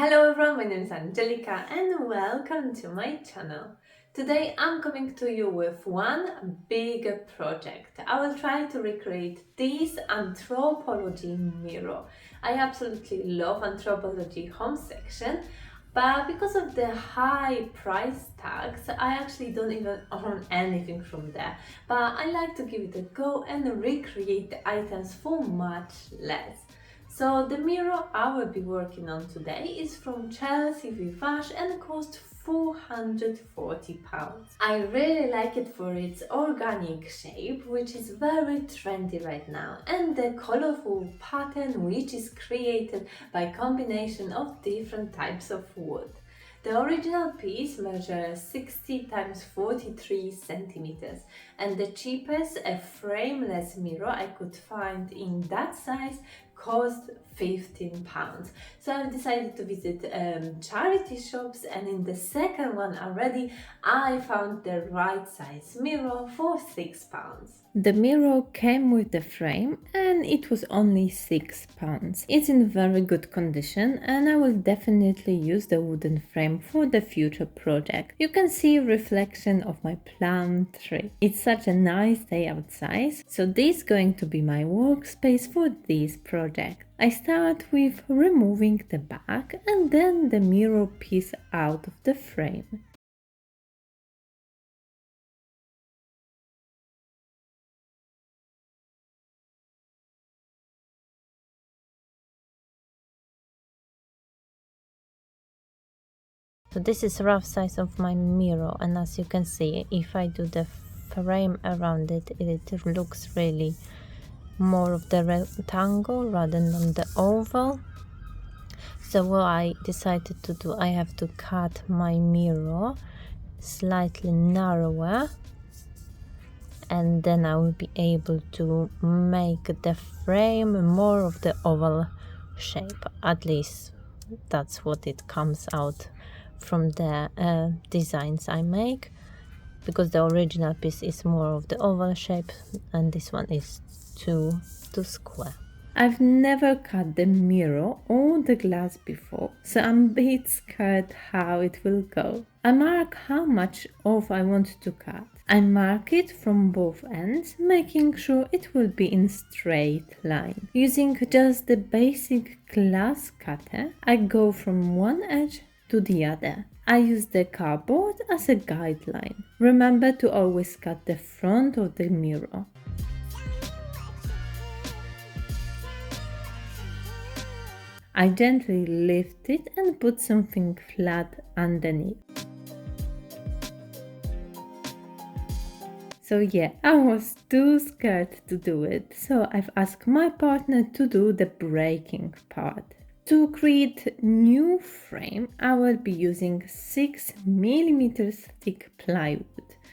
Hello everyone, my name is Angelica and welcome to my channel. Today I'm coming to you with one big project. I will try to recreate this anthropology mirror. I absolutely love anthropology home section, but because of the high price tags, I actually don't even own anything from there. But I like to give it a go and recreate the items for much less. So the mirror I will be working on today is from Chelsea Vivage and cost £440. I really like it for its organic shape, which is very trendy right now, and the colorful pattern which is created by combination of different types of wood. The original piece measures 60 x 43 centimeters, and the cheapest a frameless mirror I could find in that size cost £15. So I've decided to visit charity shops, and in the second one already I found the right size mirror for £6. The mirror came with the frame and it was only £6. It's in very good condition and I will definitely use the wooden frame for the future project. You can see reflection of my plum tree. It's such a nice day outside, so this is going to be my workspace for this project. I start with removing the back and then the mirror piece out of the frame. So this is rough size of my mirror, and as you can see, if I do the frame around it, it looks really more of the rectangle rather than the oval. So what I decided to do, I have to cut my mirror slightly narrower, and then I will be able to make the frame more of the oval shape. At least that's what it comes out from the designs I make, because the original piece is more of the oval shape and this one is too square. I've never cut the mirror or the glass before, so I'm a bit scared how it will go. I mark how much off I want to cut. I mark it from both ends, making sure it will be in straight line. Using just the basic glass cutter, I go from one edge to the other. I use the cardboard as a guideline. Remember to always cut the front of the mirror. I gently lift it and put something flat underneath. So yeah, I was too scared to do it, so I've asked my partner to do the breaking part. To create new frame, I will be using 6mm thick plywood.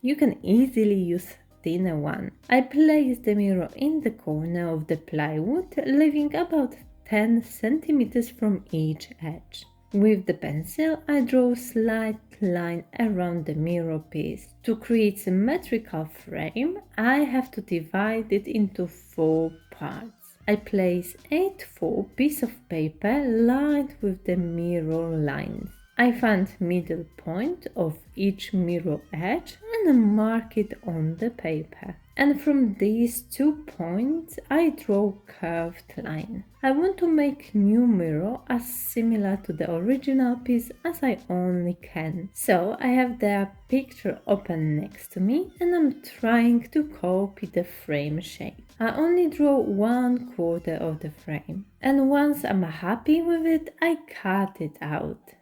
You can easily use thinner one. I place the mirror in the corner of the plywood, leaving about 10 centimeters from each edge. With the pencil, I draw a slight line around the mirror piece. To create a symmetrical frame, I have to divide it into 4 parts. I place 8-4 piece of paper lined with the mirror lines. I find middle point of each mirror edge and mark it on the paper. And from these 2 points, I draw curved line. I want to make new mirror as similar to the original piece as I only can. So I have their picture open next to me and I'm trying to copy the frame shape. I only draw 1/4 of the frame. And once I'm happy with it, I cut it out.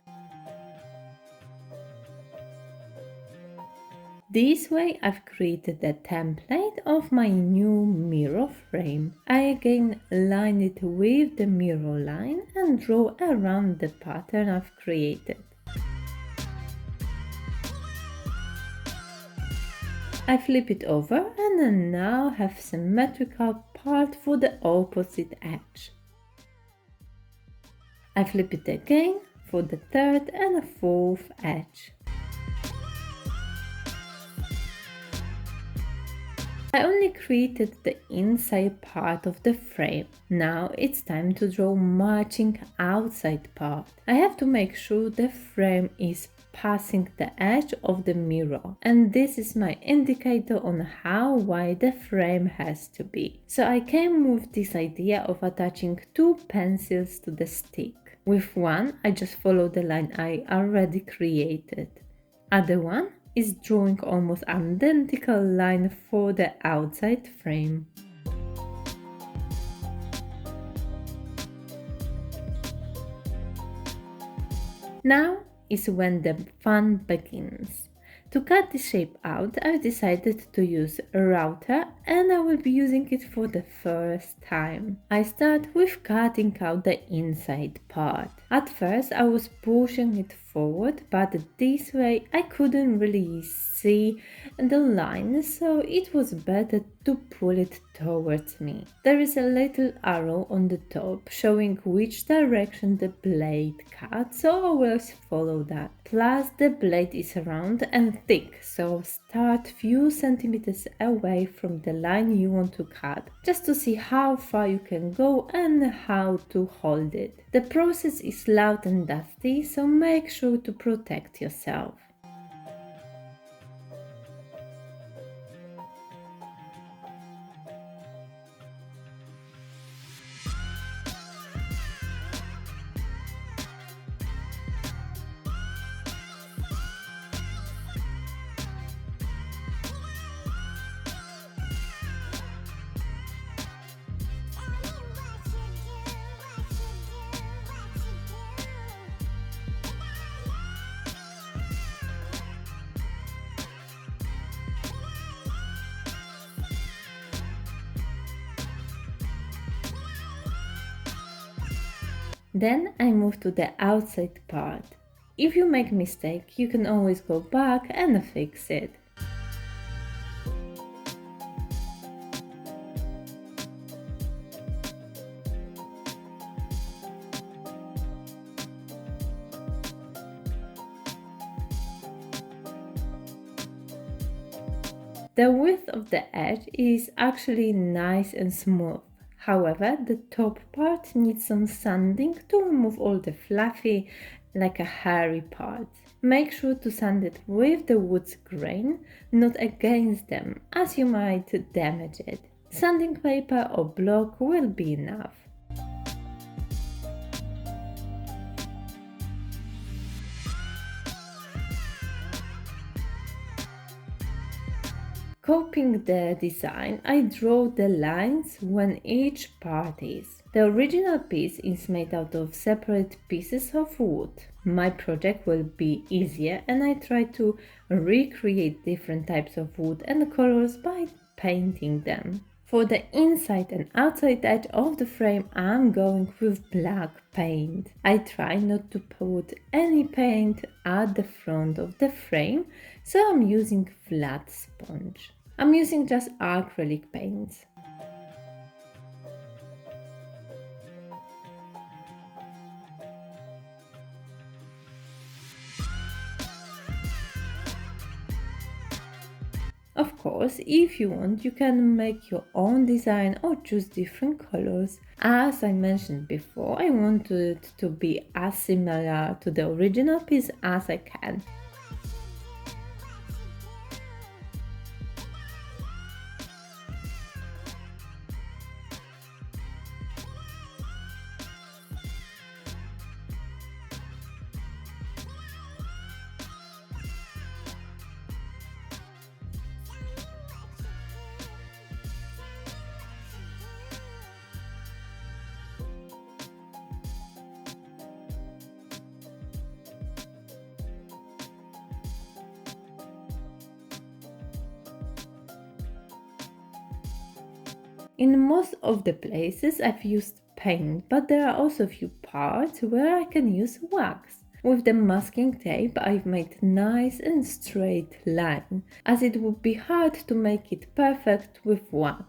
This way I've created a template of my new mirror frame. I again line it with the mirror line and draw around the pattern I've created. I flip it over and I now have symmetrical part for the opposite edge. I flip it again for the third and fourth edge. I only created the inside part of the frame. Now it's time to draw matching outside part. I have to make sure the frame is passing the edge of the mirror, and this is my indicator on how wide the frame has to be. So I came with this idea of attaching two pencils to the stick. With one, I just follow the line I already created. Other one is drawing almost identical line for the outside frame. Now is when the fun begins. To cut the shape out, I've decided to use a router, and I will be using it for the first time. I start with cutting out the inside part. At first I was pushing it forward, but this way I couldn't really see the line, so it was better to pull it towards me. There is a little arrow on the top showing which direction the blade cuts, so I always follow that. Plus the blade is round and thick, so start few centimeters away from the line you want to cut, just to see how far you can go and how to hold it. The process is loud and dusty, so make sure to protect yourself. Then I move to the outside part. If you make mistake, you can always go back and fix it. The width of the edge is actually nice and smooth. However, the top part needs some sanding to remove all the fluffy, like a hairy parts. Make sure to sand it with the wood's grain, not against them, as you might damage it. Sanding paper or block will be enough. Copying the design, I draw the lines when each part is. The original piece is made out of separate pieces of wood. My project will be easier, and I try to recreate different types of wood and colors by painting them. For the inside and outside edge of the frame, I'm going with black paint. I try not to put any paint at the front of the frame, so I'm using flat sponge. I'm using just acrylic paints. Of course, if you want, you can make your own design or choose different colors. As I mentioned before, I wanted it to be as similar to the original piece as I can. In most of the places I've used paint, but there are also a few parts where I can use wax. With the masking tape I've made nice and straight line, as it would be hard to make it perfect with wax.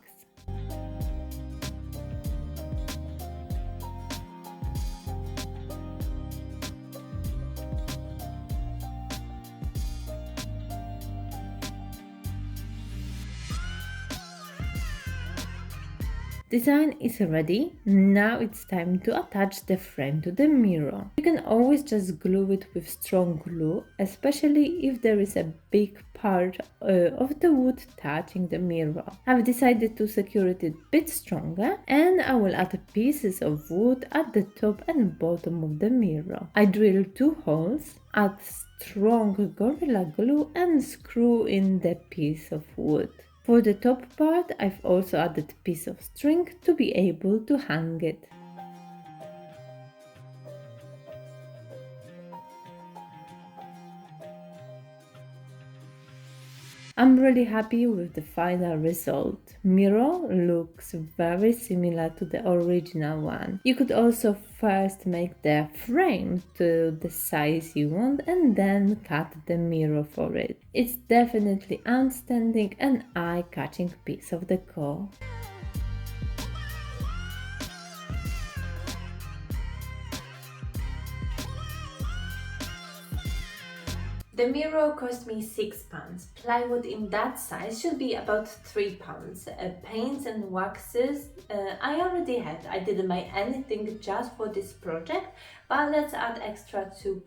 Design is ready. Now it's time to attach the frame to the mirror. You can always just glue it with strong glue, especially if there is a big part of the wood touching the mirror. I've decided to secure it a bit stronger, and I will add pieces of wood at the top and bottom of the mirror. I drill 2 holes, add strong Gorilla Glue and screw in the piece of wood. For the top part, I've also added a piece of string to be able to hang it. I'm really happy with the final result. Mirror looks very similar to the original one. You could also first make the frame to the size you want and then cut the mirror for it. It's definitely outstanding and eye-catching piece of decor. The mirror cost me £6. Plywood in that size should be about £3. Paints and waxes I already had. I didn't buy anything just for this project, but let's add extra £2.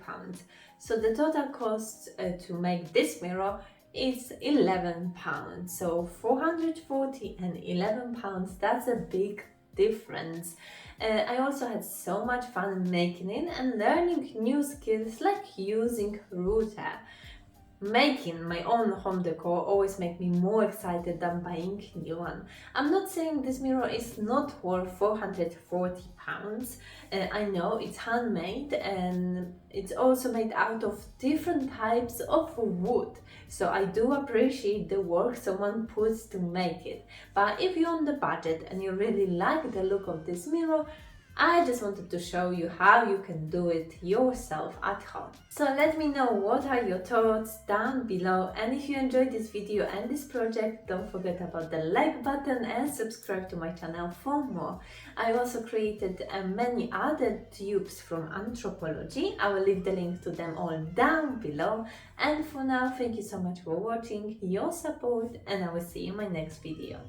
So the total cost to make this mirror is £11. So 440 and £11, that's a big difference. I also had so much fun making it and learning new skills like using router. Making my own home decor always make me more excited than buying new one. I'm not saying this mirror is not worth £440. I know it's handmade and it's also made out of different types of wood. So I do appreciate the work someone puts to make it. But if you're on the budget and you really like the look of this mirror, I just wanted to show you how you can do it yourself at home. So let me know what are your thoughts down below, and if you enjoyed this video and this project, don't forget about the like button and subscribe to my channel for more. I also created many other dupes from Anthropologie. I will leave the link to them all down below, and for now, thank you so much for watching, your support, and I will see you in my next video.